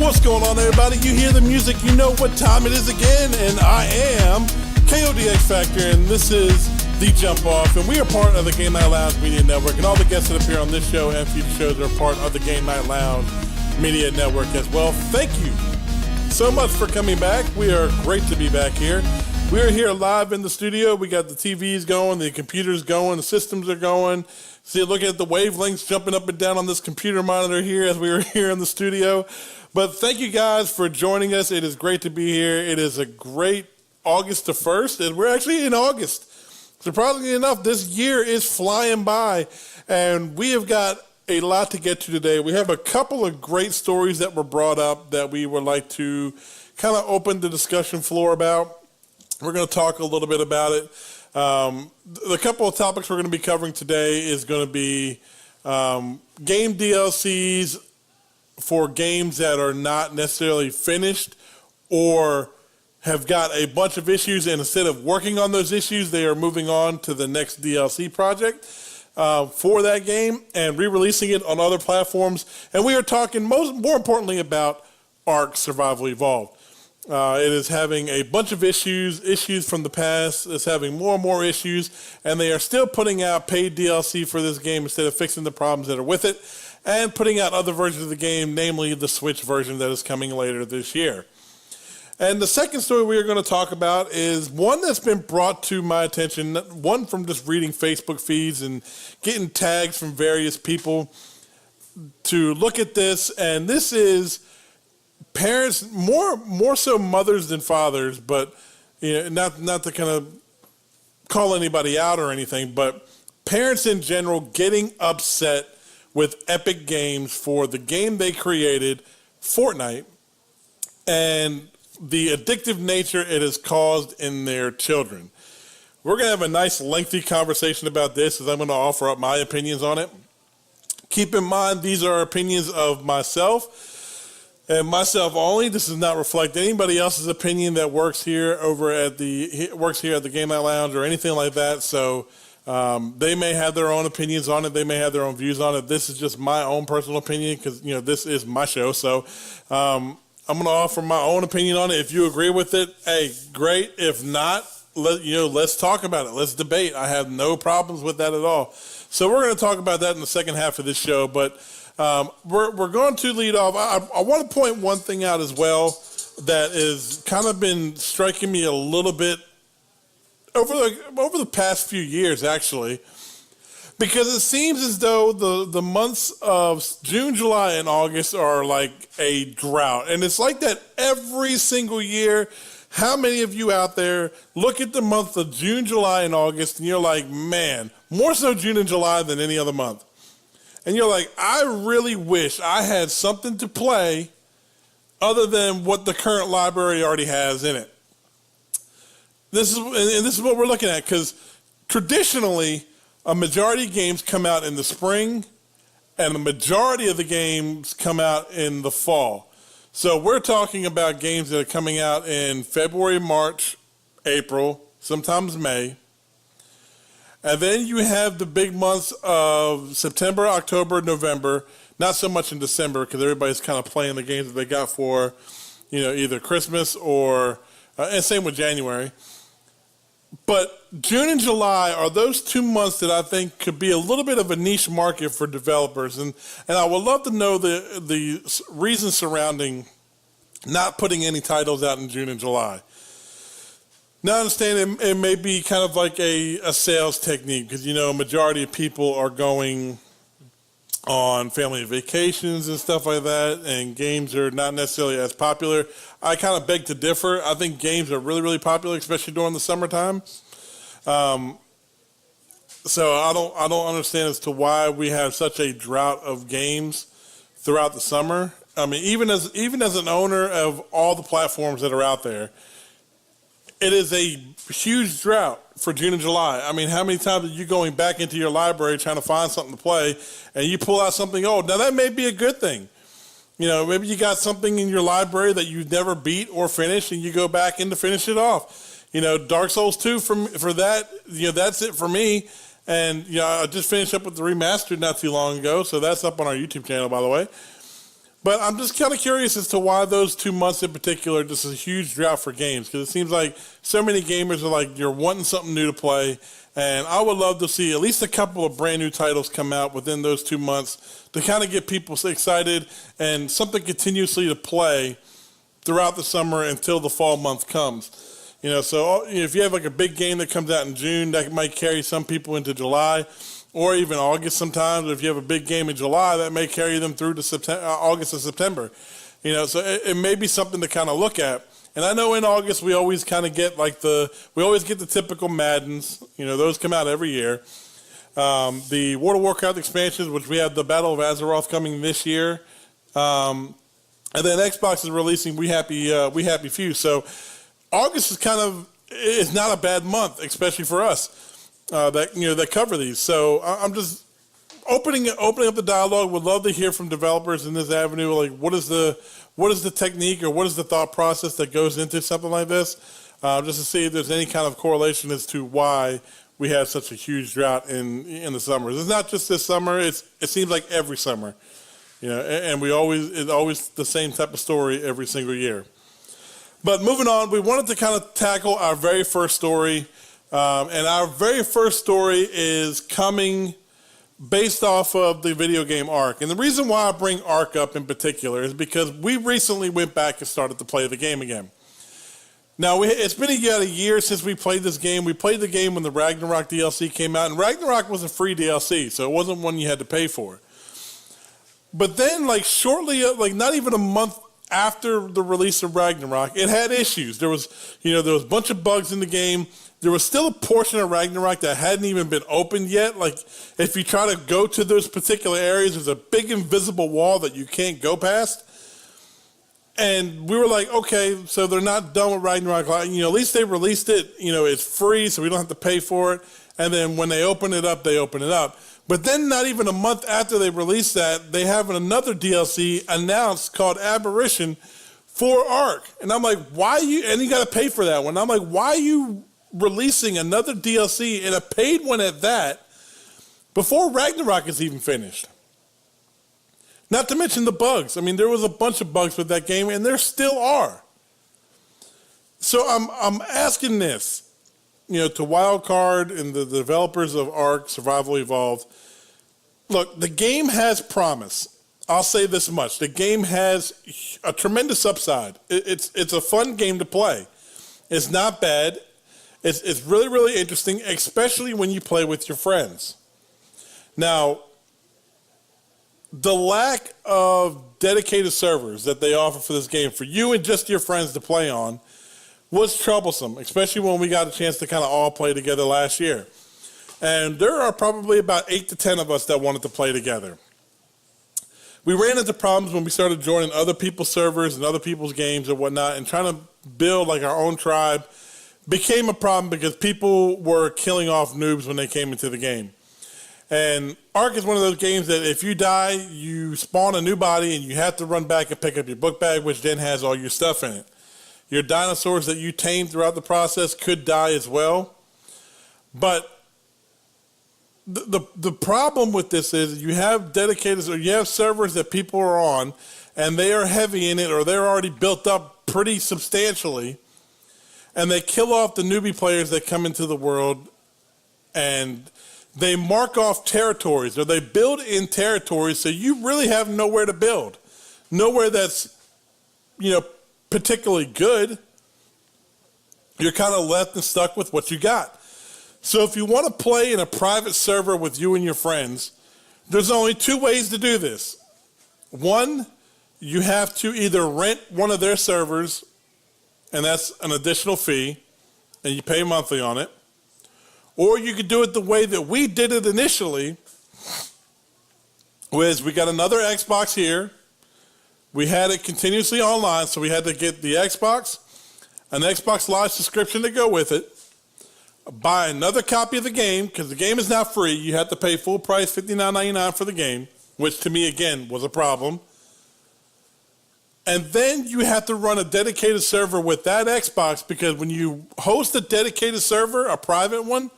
What's going on, everybody? You hear the music, you know what time it is again, and I am KODX Factor, and this is The Jump Off, and we are part of the Game Night Lounge Media Network, and all the guests that appear on this show and future shows are part of the Game Night Lounge Media Network as well. Thank you so much for coming back. We are great to be back here. We are here live in the studio. We got the TVs going, the computers going, the systems are going. See, looking at the wavelengths jumping up and down on this computer monitor here as we were here in the studio. But thank you guys for joining us. It is great to be here. It is a great August the 1st, and we're actually in August. Surprisingly enough, this year is flying by, and we have got a lot to get to today. We have a couple of great stories that were brought up that we would like to kind of open the discussion floor about. We're going to talk a little bit about it. The couple of topics we're going to be covering today is going to be game DLCs for games that are not necessarily finished or have got a bunch of issues, and instead of working on those issues, they are moving on to the next DLC project for that game and re-releasing it on other platforms. And we are talking more importantly about Ark Survival Evolved. It is having a bunch of issues from the past. It's having more and more issues, and they are still putting out paid DLC for this game instead of fixing the problems that are with it and putting out other versions of the game, namely the Switch version that is coming later this year. And the second story we are going to talk about is one that's been brought to my attention, one from just reading Facebook feeds and getting tags from various people to look at this, and this is parents, more so mothers than fathers, but you know, not to kind of call anybody out or anything, but parents in general getting upset with Epic Games for the game they created, Fortnite, and the addictive nature it has caused in their children. We're going to have a nice lengthy conversation about this as I'm going to offer up my opinions on it. Keep in mind, these are opinions of myself and myself only. This does not reflect anybody else's opinion that works here at the Game Night Lounge or anything like that. So they may have their own opinions on it. They may have their own views on it. This is just my own personal opinion because, you know, this is my show. So I'm going to offer my own opinion on it. If you agree with it, hey, great. If not, let's talk about it. Let's debate. I have no problems with that at all. So we're going to talk about that in the second half of this show. But we're going to lead off. I want to point one thing out as well that has kind of been striking me a little bit over the past few years, actually, because it seems as though the months of June, July, and August are like a drought. And it's like that every single year. How many of you out there look at the month of June, July, and August, and you're like, man, more so June and July than any other month. And you're like, I really wish I had something to play other than what the current library already has in it. This is what we're looking at, because traditionally, a majority of games come out in the spring, and the majority of the games come out in the fall. So we're talking about games that are coming out in February, March, April, sometimes May. And then you have the big months of September, October, November, not so much in December because everybody's kind of playing the games that they got for, either Christmas or, and same with January. But June and July are those 2 months that I think could be a little bit of a niche market for developers. And I would love to know the reason surrounding not putting any titles out in June and July. Now, I understand it may be kind of like a sales technique because, a majority of people are going on family vacations and stuff like that, and games are not necessarily as popular. I kind of beg to differ. I think games are really, really popular, especially during the summertime. So I don't understand as to why we have such a drought of games throughout the summer. I mean, even as an owner of all the platforms that are out there, it is a huge drought for June and July. I mean, how many times are you going back into your library trying to find something to play, and you pull out something old? Now, that may be a good thing. Maybe you got something in your library that you've never beat or finished, and you go back in to finish it off. Dark Souls 2 for that, that's it for me. And, I just finished up with the remastered not too long ago, so that's up on our YouTube channel, by the way. But I'm just kind of curious as to why those 2 months in particular, just a huge drought for games. Because it seems like so many gamers are like, you're wanting something new to play. And I would love to see at least a couple of brand new titles come out within those 2 months to kind of get people excited and something continuously to play throughout the summer until the fall month comes. So if you have like a big game that comes out in June, that might carry some people into July. Or even August sometimes. If you have a big game in July, that may carry them through to August and September. So it may be something to kind of look at. And I know in August we always kind of get the typical Maddens. Those come out every year. The World of Warcraft expansions, which we have the Battle of Azeroth coming this year. And then Xbox is releasing We Happy Few. So August is not a bad month, especially for us. That cover these. So I'm just opening up the dialogue. Would love to hear from developers in this avenue. Like, what is the technique or what is the thought process that goes into something like this? Just to see if there's any kind of correlation as to why we have such a huge drought in the summers. It's not just this summer. It seems like every summer, and it's always the same type of story every single year. But moving on, we wanted to kind of tackle our very first story. And our very first story is coming based off of the video game Ark. And the reason why I bring Ark up in particular is because we recently went back and started to play the game again. Now, it's been a year since we played this game. We played the game when the Ragnarok DLC came out, and Ragnarok was a free DLC, so it wasn't one you had to pay for. But then, shortly, not even a month after the release of Ragnarok, it had issues. There was a bunch of bugs in the game. There was still a portion of Ragnarok that hadn't even been opened yet. Like, if you try to go to those particular areas, there's a big invisible wall that you can't go past. And we were like, okay, so they're not done with Ragnarok. At least they released it. It's free, so we don't have to pay for it. And then when they open it up, they open it up. But then not even a month after they released that, they have another DLC announced called Aberration for Ark. And I'm like, why and you got to pay for that one. I'm like, why are you releasing another DLC and a paid one at that before Ragnarok is even finished? Not to mention the bugs. I mean, there was a bunch of bugs with that game, and there still are. So I'm asking this, to Wildcard and the developers of Ark Survival Evolved. Look, the game has promise. I'll say this much: the game has a tremendous upside. It's a fun game to play. It's not bad. It's really, really interesting, especially when you play with your friends. Now, the lack of dedicated servers that they offer for this game for you and just your friends to play on was troublesome, especially when we got a chance to kind of all play together last year. And there are probably about 8 to 10 of us that wanted to play together. We ran into problems when we started joining other people's servers and other people's games and whatnot, and trying to build our own tribe became a problem because people were killing off noobs when they came into the game. And Ark is one of those games that if you die, you spawn a new body and you have to run back and pick up your book bag, which then has all your stuff in it. Your dinosaurs that you tame throughout the process could die as well. But the problem with this is you have dedicated, or you have servers that people are on, and they are heavy in it, or they're already built up pretty substantially, and they kill off the newbie players that come into the world, and they mark off territories, or they build in territories, so you really have nowhere to build. Nowhere that's, particularly good. You're kind of left and stuck with what you got. So if you want to play in a private server with you and your friends, there's only 2 ways to do this. One, you have to either rent one of their servers, and that's an additional fee, and you pay monthly on it. Or you could do it the way that we did it initially, was we got another Xbox here. We had it continuously online, so we had to get the Xbox, an Xbox Live subscription to go with it, buy another copy of the game, because the game is not free. You have to pay full price, $59.99 for the game, which to me, again, was a problem. And then you have to run a dedicated server with that Xbox, because when you host a dedicated server, a private one,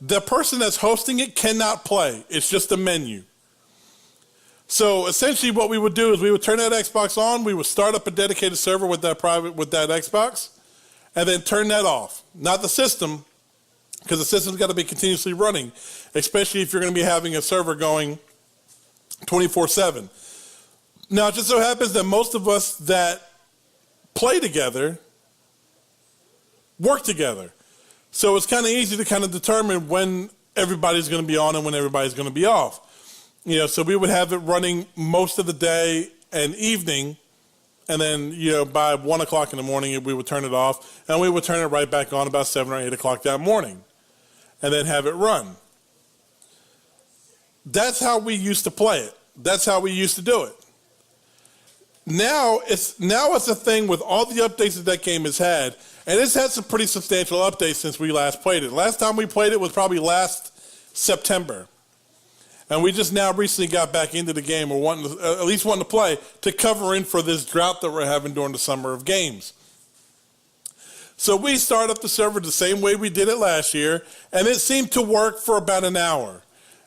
the person that's hosting it cannot play. It's just a menu. So essentially what we would do is we would turn that Xbox on, we would start up a dedicated server with that Xbox, and then turn that off. Not the system, because the system's got to be continuously running, especially if you're going to be having a server going 24/7. Now, it just so happens that most of us that play together work together. So it's kind of easy to kind of determine when everybody's going to be on and when everybody's going to be off. You know, so we would have it running most of the day and evening, and then, you know, by 1 o'clock in the morning, we would turn it off, and we would turn it right back on about 7 or 8 o'clock that morning, and then have it run. That's how we used to play it. That's how we used to do it. Now it's a thing with all the updates that game has had, and it's had some pretty substantial updates since we last played it. Last time we played it was probably last September. And we just now recently got back into the game, or at least wanting to play, to cover in for this drought that we're having during the summer of games. So we start up the server the same way we did it last year, and it seemed to work for about an hour.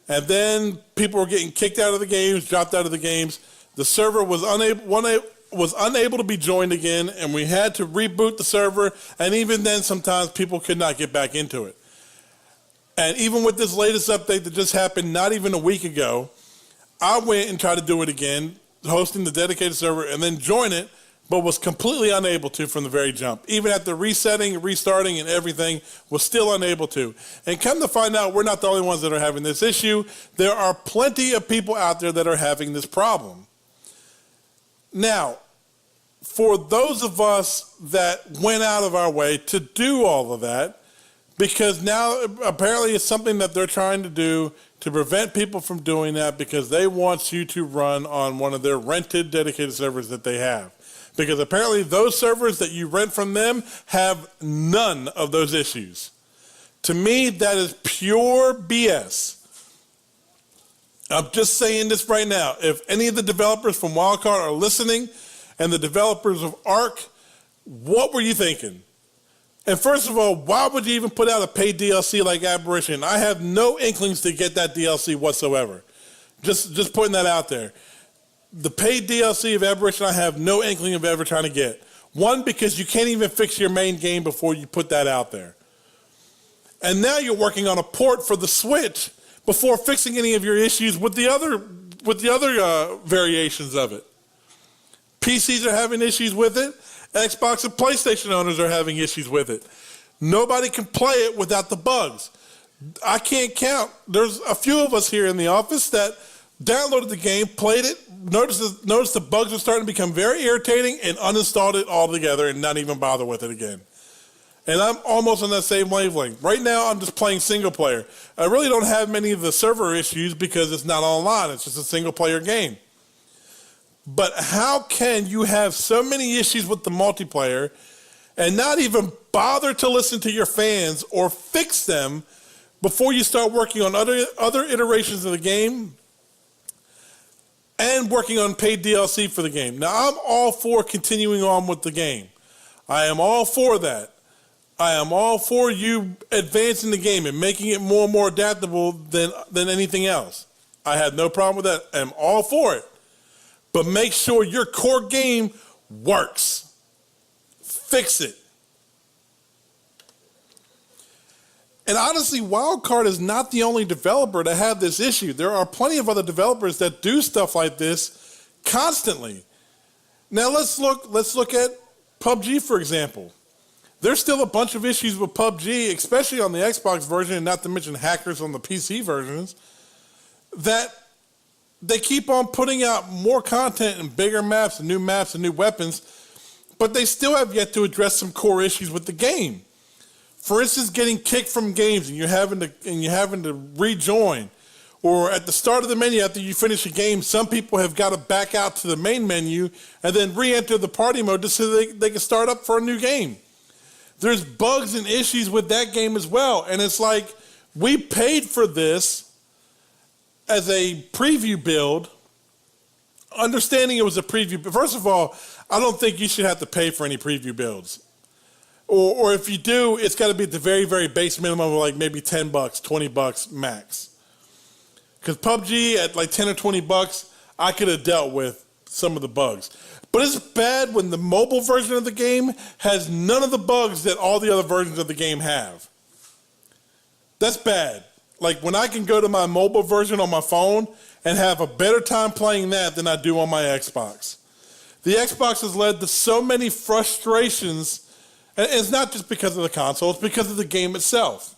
And then people were getting kicked out of the games, dropped out of the games. The server was unable to be joined again, and we had to reboot the server, and even then sometimes people could not get back into it. And even with this latest update that just happened not even a week ago, I went and tried to do it again, hosting the dedicated server, and then join it, but was completely unable to from the very jump. Even after resetting, restarting, and everything, was still unable to. And come to find out, we're not the only ones that are having this issue. There are plenty of people out there that are having this problem. Now, for those of us that went out of our way to do all of that, because now apparently it's something that they're trying to do to prevent people from doing that, because they want you to run on one of their rented dedicated servers that they have. Because apparently those servers that you rent from them have none of those issues. To me, that is pure BS. I'm just saying this right now. If any of the developers from Wildcard are listening, and the developers of Ark, what were you thinking? And first of all, why would you even put out a paid DLC like Aberration? I have no inklings to get that DLC whatsoever. Just putting that out there. The paid DLC of Aberration, I have no inkling of ever trying to get. One, because you can't even fix your main game before you put that out there. And now you're working on a port for the Switch before fixing any of your issues with the other variations of it. PCs are having issues with it. Xbox and PlayStation owners are having issues with it. Nobody can play it without the bugs. I can't count. There's a few of us here in the office that downloaded the game, played it, noticed the bugs were starting to become very irritating, and uninstalled it altogether and not even bother with it again. And I'm almost on that same wavelength. Right now, I'm just playing single player. I really don't have many of the server issues because it's not online. It's just a single player game. But how can you have so many issues with the multiplayer and not even bother to listen to your fans or fix them before you start working on other iterations of the game and working on paid DLC for the game? Now, I'm all for continuing on with the game. I am all for that. I am all for you advancing the game and making it more and more adaptable than anything else. I have no problem with that. I'm all for it. But make sure your core game works. Fix it. And honestly, Wildcard is not the only developer to have this issue. There are plenty of other developers that do stuff like this constantly. Now let's look at PUBG, for example. There's still a bunch of issues with PUBG, especially on the Xbox version, and not to mention hackers on the PC versions, that they keep on putting out more content and bigger maps and new weapons, but they still have yet to address some core issues with the game. For instance, getting kicked from games and you're having to rejoin, or at the start of the menu after you finish a game, some people have got to back out to the main menu and then re-enter the party mode just so they can start up for a new game. There's bugs and issues with that game as well, and it's like, we paid for this as a preview build, understanding it was a preview. But first of all, I don't think you should have to pay for any preview builds. Or if you do, it's got to be at the very, very base minimum of like maybe $10, $20 max. Because PUBG at like $10 or $20, I could have dealt with some of the bugs. But it's bad when the mobile version of the game has none of the bugs that all the other versions of the game have. That's bad. Like when I can go to my mobile version on my phone and have a better time playing that than I do on my Xbox. The Xbox has led to so many frustrations, and it's not just because of the console, it's because of the game itself.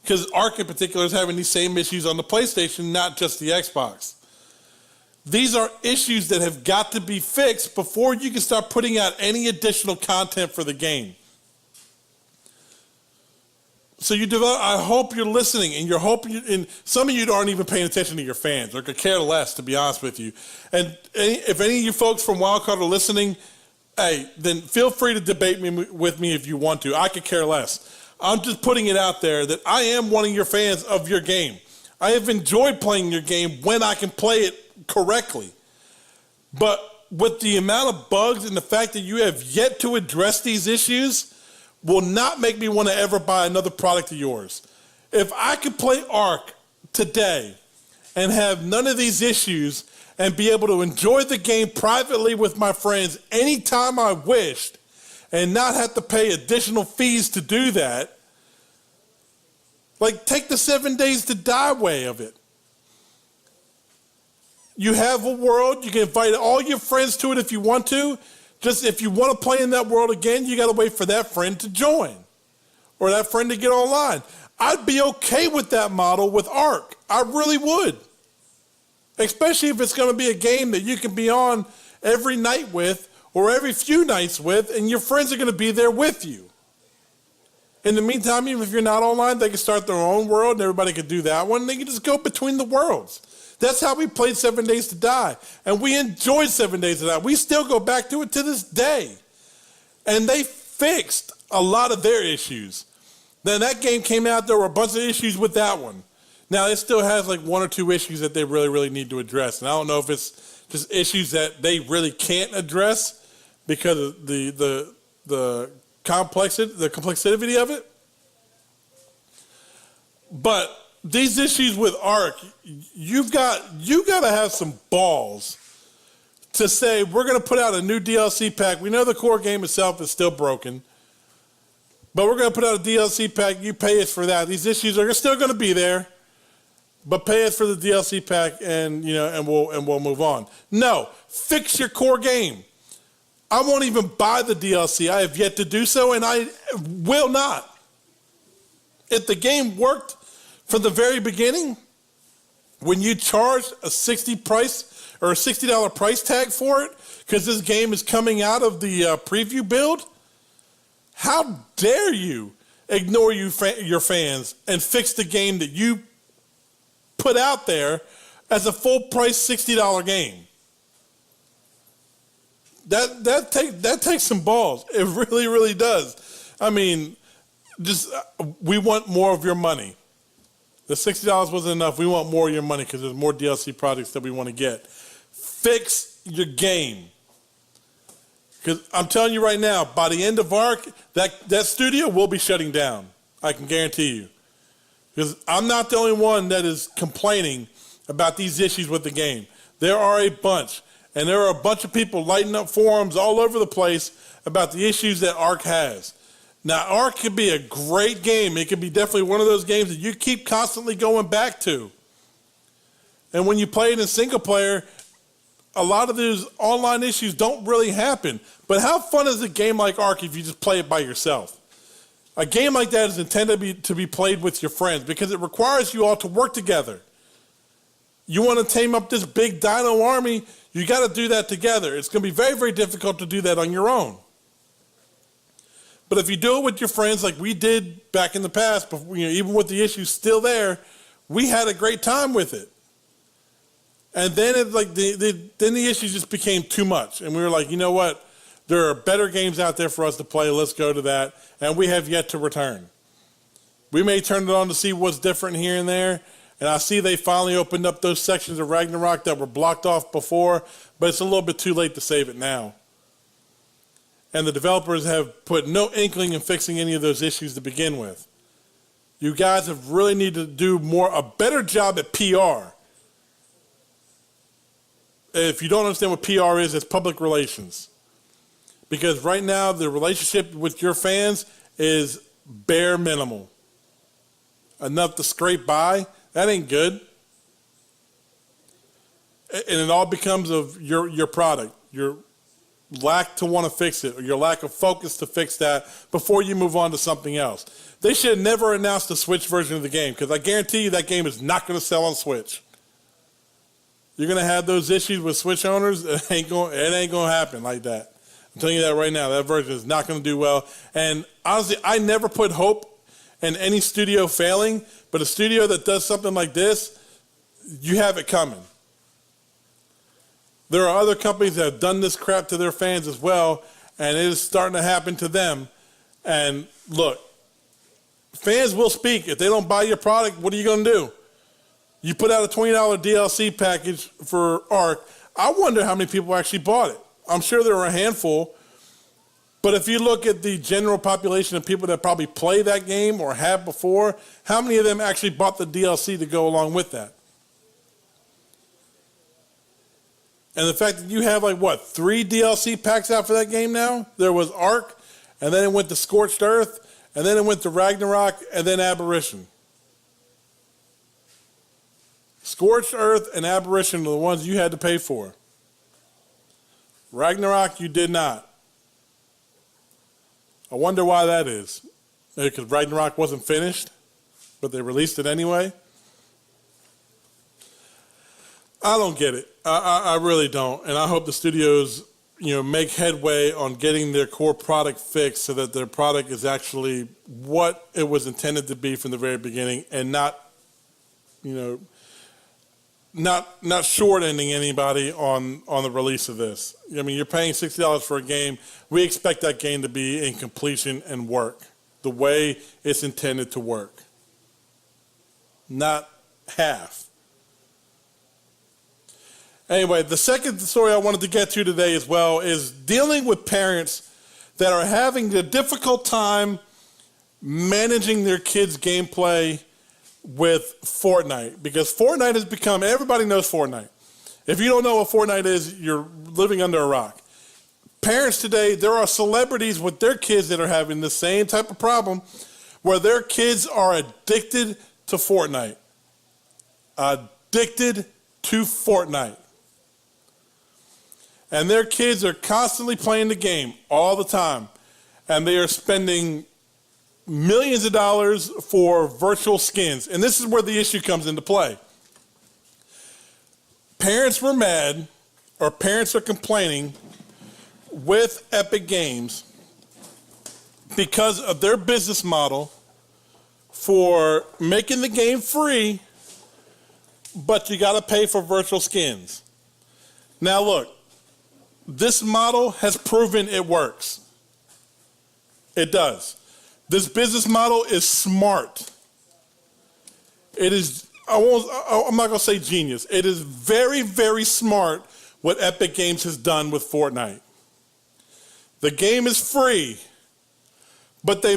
Because Ark in particular is having these same issues on the PlayStation, not just the Xbox. These are issues that have got to be fixed before you can start putting out any additional content for the game. So I hope you're listening, and some of you aren't even paying attention to your fans, or could care less, to be honest with you. And if any of you folks from Wildcard are listening, hey, then feel free to debate with me if you want to. I could care less. I'm just putting it out there that I am one of your fans of your game. I have enjoyed playing your game when I can play it correctly. But with the amount of bugs and the fact that you have yet to address these issues will not make me want to ever buy another product of yours. If I could play Ark today and have none of these issues and be able to enjoy the game privately with my friends anytime I wished and not have to pay additional fees to do that, like take the 7 days to die way of it. You have a world, you can invite all your friends to it if you want to. Just if you want to play in that world again, you got to wait for that friend to join or that friend to get online. I'd be okay with that model with Ark. I really would. Especially if it's going to be a game that you can be on every night with or every few nights with, and your friends are going to be there with you. In the meantime, even if you're not online, they can start their own world and everybody can do that one. They can just go between the worlds. That's how we played 7 Days to Die. And we enjoyed 7 Days to Die. We still go back to it to this day. And they fixed a lot of their issues. Then that game came out, there were a bunch of issues with that one. Now, it still has like one or two issues that they really, really need to address. And I don't know if it's just issues that they really can't address because of the complexity of it. But these issues with Ark, you got to have some balls to say we're going to put out a new DLC pack. We know the core game itself is still broken, but we're going to put out a DLC pack. You pay us for that. These issues are still going to be there, but pay us for the DLC pack, and we'll move on. No, fix your core game. I won't even buy the DLC. I have yet to do so, and I will not. If the game worked from the very beginning, when you charged a $60 price tag for it, because this game is coming out of the preview build, how dare you ignore your fans and fix the game that you put out there as a full price $60 game? That takes some balls. It really, really does. I mean, we want more of your money. The $60 wasn't enough. We want more of your money because there's more DLC projects that we want to get. Fix your game. Because I'm telling you right now, by the end of Ark, that studio will be shutting down. I can guarantee you. Because I'm not the only one that is complaining about these issues with the game. There are a bunch. And there are a bunch of people lighting up forums all over the place about the issues that Ark has. Now, Ark could be a great game. It could be definitely one of those games that you keep constantly going back to. And when you play it in single player, a lot of those online issues don't really happen. But how fun is a game like Ark if you just play it by yourself? A game like that is intended to be played with your friends because it requires you all to work together. You want to tame up this big dino army, you got to do that together. It's going to be very, very difficult to do that on your own. But if you do it with your friends like we did back in the past, even with the issues still there, we had a great time with it. And then then the issues just became too much. And we were like, you know what? There are better games out there for us to play. Let's go to that. And we have yet to return. We may turn it on to see what's different here and there. And I see they finally opened up those sections of Ragnarok that were blocked off before, but it's a little bit too late to save it now. And the developers have put no inkling in fixing any of those issues to begin with. You guys have really needed to do a better job at PR. If you don't understand what PR is, it's public relations. Because right now, the relationship with your fans is bare minimal. Enough to scrape by, that ain't good. And it all becomes of your product, your lack to want to fix it, or your lack of focus to fix that before you move on to something else. They should have never announced the Switch version of the game, because I guarantee you that game is not going to sell on Switch. You're going to have those issues with Switch owners. It ain't going to happen like that. I'm telling you that right now. That version is not going to do well. And honestly, I never put hope in any studio failing, but a studio that does something like this, you have it coming. There are other companies that have done this crap to their fans as well, and it is starting to happen to them. And look, fans will speak. If they don't buy your product, what are you going to do? You put out a $20 DLC package for Ark. I wonder how many people actually bought it. I'm sure there were a handful. But if you look at the general population of people that probably play that game or have before, how many of them actually bought the DLC to go along with that? And the fact that you have 3 DLC packs out for that game now? There was Ark, and then it went to Scorched Earth, and then it went to Ragnarok, and then Aberration. Scorched Earth and Aberration are the ones you had to pay for. Ragnarok, you did not. I wonder why that is. Maybe because Ragnarok wasn't finished, but they released it anyway. I don't get it. I really don't. And I hope the studios, make headway on getting their core product fixed so that their product is actually what it was intended to be from the very beginning, and not short-ending anybody on the release of this. I mean, you're paying $60 for a game. We expect that game to be in completion and work the way it's intended to work, not half. Anyway, the second story I wanted to get to today as well is dealing with parents that are having a difficult time managing their kids' gameplay with Fortnite, because Fortnite has become, everybody knows Fortnite. If you don't know what Fortnite is, you're living under a rock. Parents today, there are celebrities with their kids that are having the same type of problem where their kids are addicted to Fortnite. Addicted to Fortnite. And their kids are constantly playing the game all the time. And they are spending millions of dollars for virtual skins. And this is where the issue comes into play. Parents were mad, or parents are complaining with Epic Games because of their business model for making the game free, but you got to pay for virtual skins. Now look, this model has proven it works. It does. This business model is smart. It is, I'm not going to say genius. It is very, very smart what Epic Games has done with Fortnite. The game is free, but they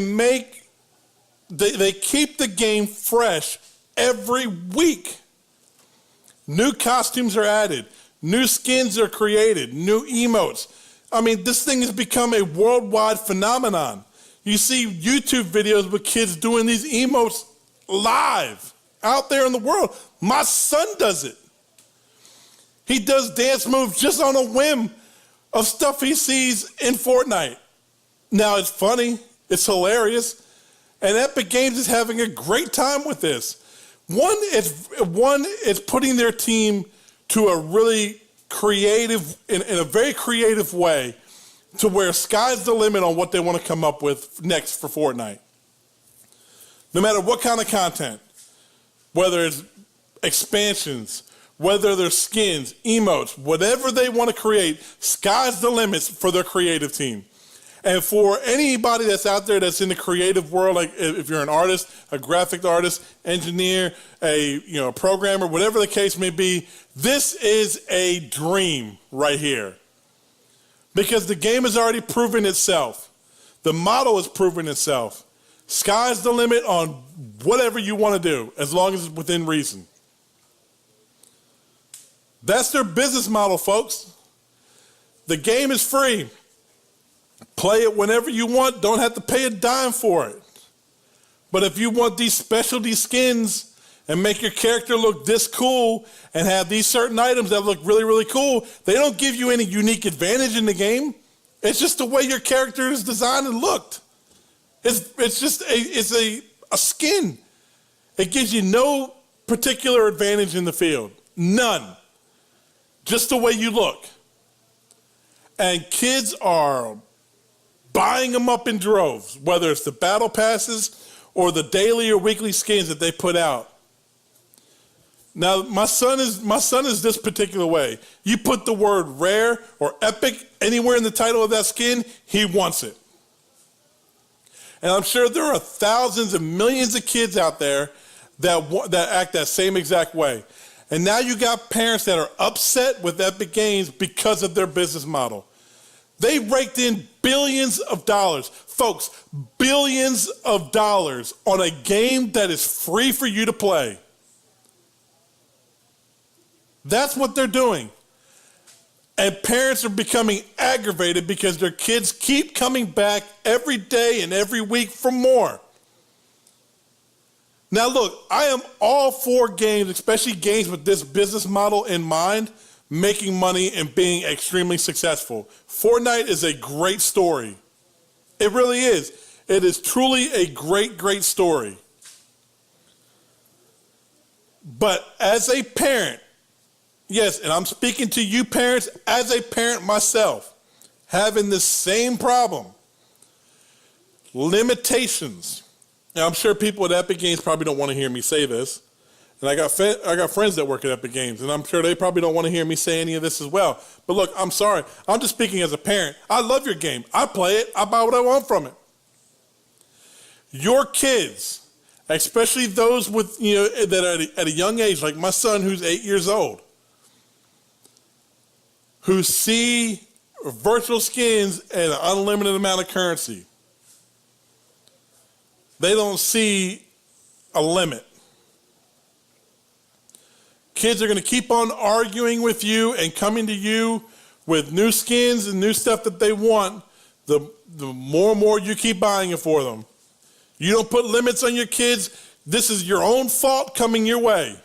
keep the game fresh every week. New costumes are added. New skins are created. New emotes. I mean, this thing has become a worldwide phenomenon. You see YouTube videos with kids doing these emotes live out there in the world. My son does it. He does dance moves just on a whim of stuff he sees in Fortnite. Now, it's funny. It's hilarious. And Epic Games is having a great time with this. One is putting their team to a really creative, in a very creative way, to where sky's the limit on what they want to come up with next for Fortnite. No matter what kind of content, whether it's expansions, whether they're skins, emotes, whatever they want to create, sky's the limits for their creative team. And for anybody that's out there that's in the creative world, like if you're an artist, a graphic artist, engineer, a programmer, whatever the case may be, this is a dream right here. Because the game has already proven itself. The model has proven itself. Sky's the limit on whatever you want to do, as long as it's within reason. That's their business model, folks. The game is free. Play it whenever you want. Don't have to pay a dime for it. But if you want these specialty skins and make your character look this cool and have these certain items that look really, really cool, they don't give you any unique advantage in the game. It's just the way your character is designed and looked. It's just a skin. It gives you no particular advantage in the field. None. Just the way you look. And kids are buying them up in droves, whether it's the battle passes or the daily or weekly skins that they put out. Now, my son is this particular way. You put the word rare or epic anywhere in the title of that skin, he wants it. And I'm sure there are thousands and millions of kids out there that act that same exact way. And now you got parents that are upset with Epic Games because of their business model. They raked in billions of dollars. Folks, billions of dollars on a game that is free for you to play. That's what they're doing. And parents are becoming aggravated because their kids keep coming back every day and every week for more. Now look, I am all for games, especially games with this business model in mind, making money and being extremely successful. Fortnite is a great story. It really is. It is truly a great, great story. But as a parent, yes, and I'm speaking to you parents as a parent myself, having the same problem. Limitations. Now, I'm sure people at Epic Games probably don't want to hear me say this. And I got friends that work at Epic Games, and I'm sure they probably don't want to hear me say any of this as well. But look, I'm sorry. I'm just speaking as a parent. I love your game. I play it. I buy what I want from it. Your kids, especially those with that are at a young age, like my son who's 8 years old, who see virtual skins and an unlimited amount of currency. They don't see a limit. Kids are going to keep on arguing with you and coming to you with new skins and new stuff that they want, the more and more you keep buying it for them. You don't put limits on your kids. This is your own fault coming your way.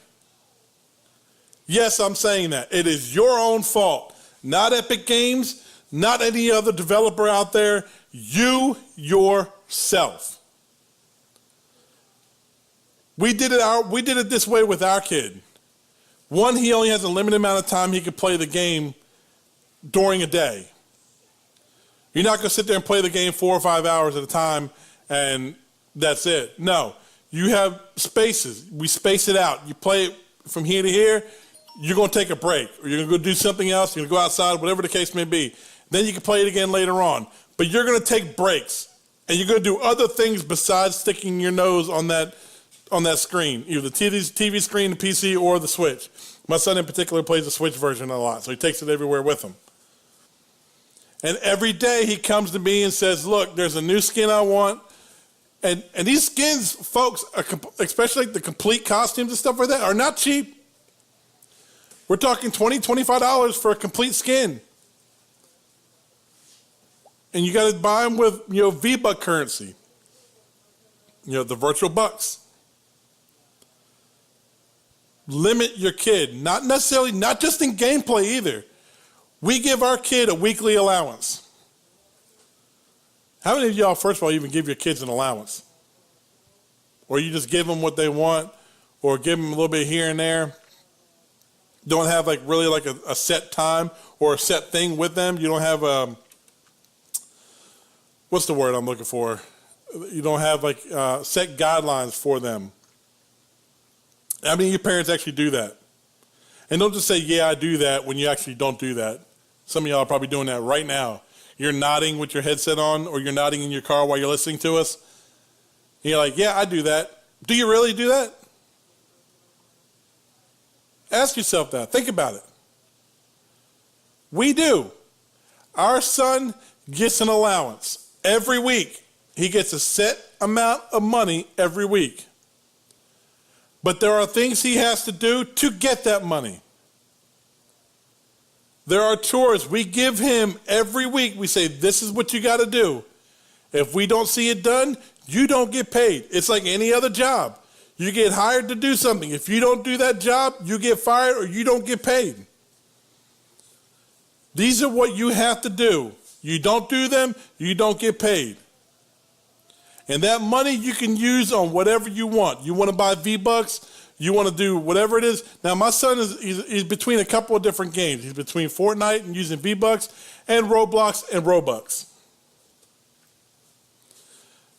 Yes, I'm saying that. It is your own fault. Not Epic Games, not any other developer out there. You yourself. We did it this way with our kid. One, he only has a limited amount of time he could play the game during a day. You're not going to sit there and play the game 4 or 5 hours at a time and that's it. No, you have spaces. We space it out. You play it from here to here. You're going to take a break, or you're going to go do something else. You're going to go outside, whatever the case may be. Then you can play it again later on. But you're going to take breaks, and you're going to do other things besides sticking your nose on that screen, either the TV screen, the PC, or the Switch. My son in particular plays the Switch version a lot, so he takes it everywhere with him. And every day he comes to me and says, look, there's a new skin I want. And these skins, folks, especially the complete costumes and stuff like that, are not cheap. We're talking $20, $25 for a complete skin. And you got to buy them with, V-Buck currency. The virtual bucks. Limit your kid, not just in gameplay either. We give our kid a weekly allowance. How many of y'all, first of all, even give your kids an allowance? Or you just give them what they want, or give them a little bit here and there? Don't have really a set time or a set thing with them? You don't have what's the word I'm looking for? You don't have set guidelines for them. I mean, your parents actually do that. And don't just say, yeah, I do that, when you actually don't do that. Some of y'all are probably doing that right now. You're nodding with your headset on, or you're nodding in your car while you're listening to us. And you're like, yeah, I do that. Do you really do that? Ask yourself that. Think about it. We do. Our son gets an allowance every week. He gets a set amount of money every week. But there are things he has to do to get that money. There are chores we give him every week. We say, this is what you got to do. If we don't see it done, you don't get paid. It's like any other job. You get hired to do something. If you don't do that job, you get fired or you don't get paid. These are what you have to do. You don't do them, you don't get paid. And that money you can use on whatever you want. You want to buy V-Bucks, you want to do whatever it is. Now, my son he's between a couple of different games. He's between Fortnite and using V-Bucks and Roblox and Robux.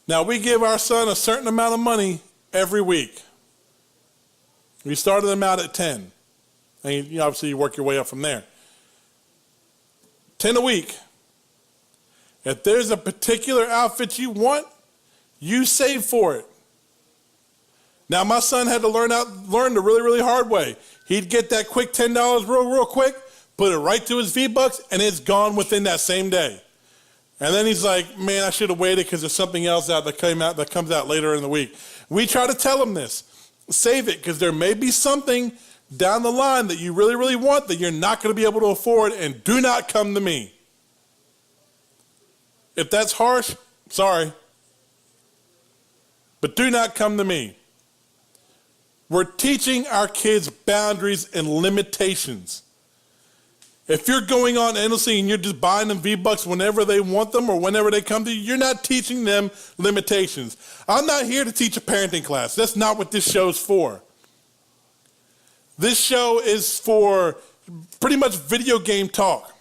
Now, we give our son a certain amount of money every week. We started him out at 10. And obviously, you work your way up from there. 10 a week. If there's a particular outfit you want, you save for it. Now, my son had to learn the really, really hard way. He'd get that quick $10 real quick, put it right to his V-Bucks, and it's gone within that same day. And then he's like, man, I should have waited because there's something else that comes out later in the week. We try to tell him this. Save it, because there may be something down the line that you really, really want that you're not going to be able to afford, and do not come to me. If that's harsh, sorry. But do not come to me. We're teaching our kids boundaries and limitations. If you're going on endlessly and you're just buying them V-Bucks whenever they want them or whenever they come to you, you're not teaching them limitations. I'm not here to teach a parenting class. That's not what this show's for. This show is for pretty much video game talk.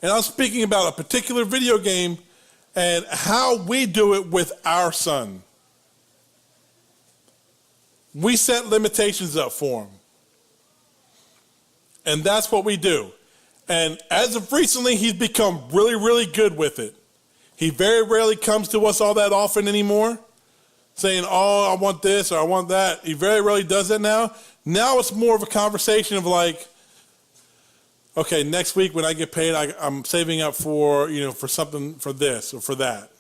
And I'm speaking about a particular video game and how we do it with our son. We set limitations up for him. And that's what we do. And as of recently, he's become really, really good with it. He very rarely comes to us all that often anymore, saying, oh, I want this or I want that. He very rarely does that now. Now it's more of a conversation of like, okay, next week when I get paid, I'm saving up for something, for this or for that.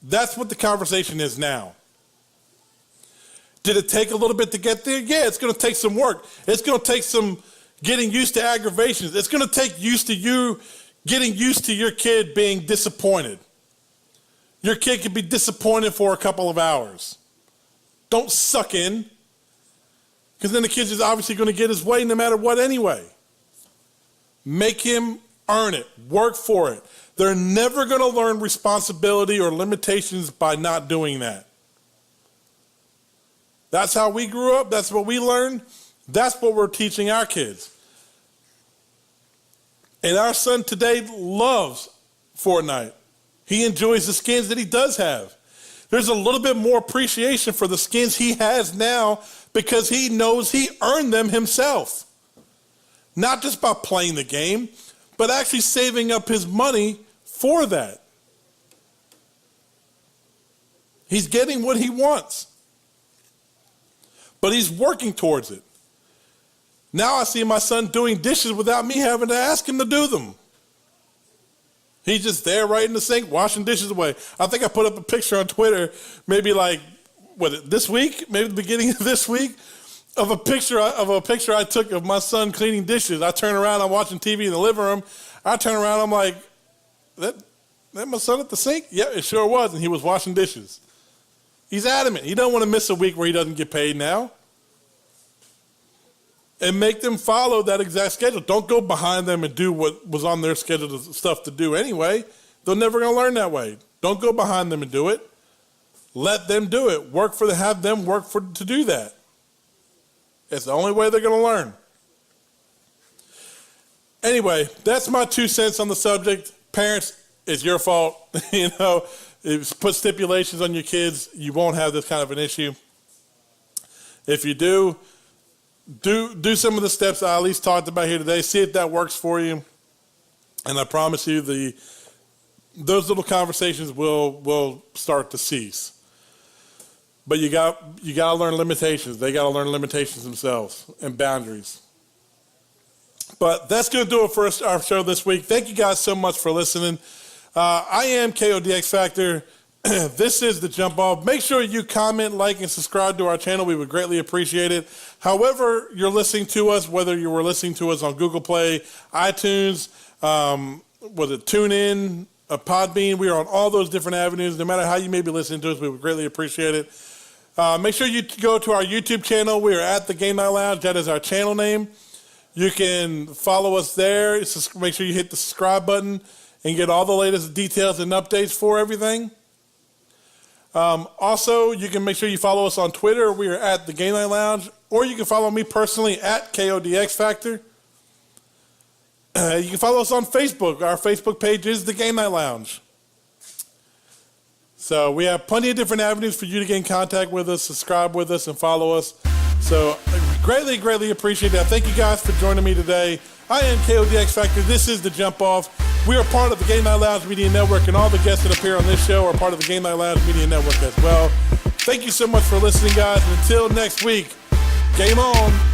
That's what the conversation is now. Did it take a little bit to get there? Yeah, it's going to take some work. It's going to take some getting used to aggravations. It's going to take getting used to your kid being disappointed. Your kid can be disappointed for a couple of hours. Don't suck in, because then the kid's just obviously going to get his way no matter what anyway. Make him earn it. Work for it. They're never going to learn responsibility or limitations by not doing that. That's how we grew up. That's what we learned. That's what we're teaching our kids. And our son today loves Fortnite. He enjoys the skins that he does have. There's a little bit more appreciation for the skins he has now because he knows he earned them himself. Not just by playing the game, but actually saving up his money for that. He's getting what he wants. But he's working towards it. Now I see my son doing dishes without me having to ask him to do them. He's just there right in the sink, washing dishes away. I think I put up a picture on Twitter, maybe like, this week? Maybe the beginning of this week, of a picture I took of my son cleaning dishes. I turn around, I'm watching TV in the living room. I turn around, I'm like, that my son at the sink? Yeah, it sure was, and he was washing dishes. He's adamant. He don't want to miss a week where he doesn't get paid now. And make them follow that exact schedule. Don't go behind them and do what was on their schedule of stuff to do anyway. They're never going to learn that way. Don't go behind them and do it. Let them do it. Have them work to do that. It's the only way they're going to learn. Anyway, that's my 2 cents on the subject. Parents, it's your fault. Put stipulations on your kids. You won't have this kind of an issue. If you do some of the steps I at least talked about here today. See if that works for you. And I promise you those little conversations will start to cease. But you got to learn limitations. They got to learn limitations themselves and boundaries. But that's going to do it for our show this week. Thank you guys so much for listening. I am KODX Factor. This is the Jump Off. Make sure you comment, like, and subscribe to our channel. We would greatly appreciate it. However you're listening to us, whether you were listening to us on Google Play, iTunes, TuneIn, Podbean, we are on all those different avenues. No matter how you may be listening to us, we would greatly appreciate it. Make sure you go to our YouTube channel. We are at the Game Night Lounge. That is our channel name. You can follow us there. Make sure you hit the subscribe button and get all the latest details and updates for everything. Also, you can make sure you follow us on Twitter. We are at the Game Night Lounge, or you can follow me personally at KODX Factor. You can follow us on Facebook. Our Facebook page is the Game Night Lounge. So we have plenty of different avenues for you to get in contact with us, subscribe with us, and follow us. So greatly, greatly appreciate that. Thank you guys for joining me today. I am KODX Factor. This is the Jump Off. We are part of the Game Night Lounge Media Network, and all the guests that appear on this show are part of the Game Night Lounge Media Network as well. Thank you so much for listening, guys. And until next week, game on.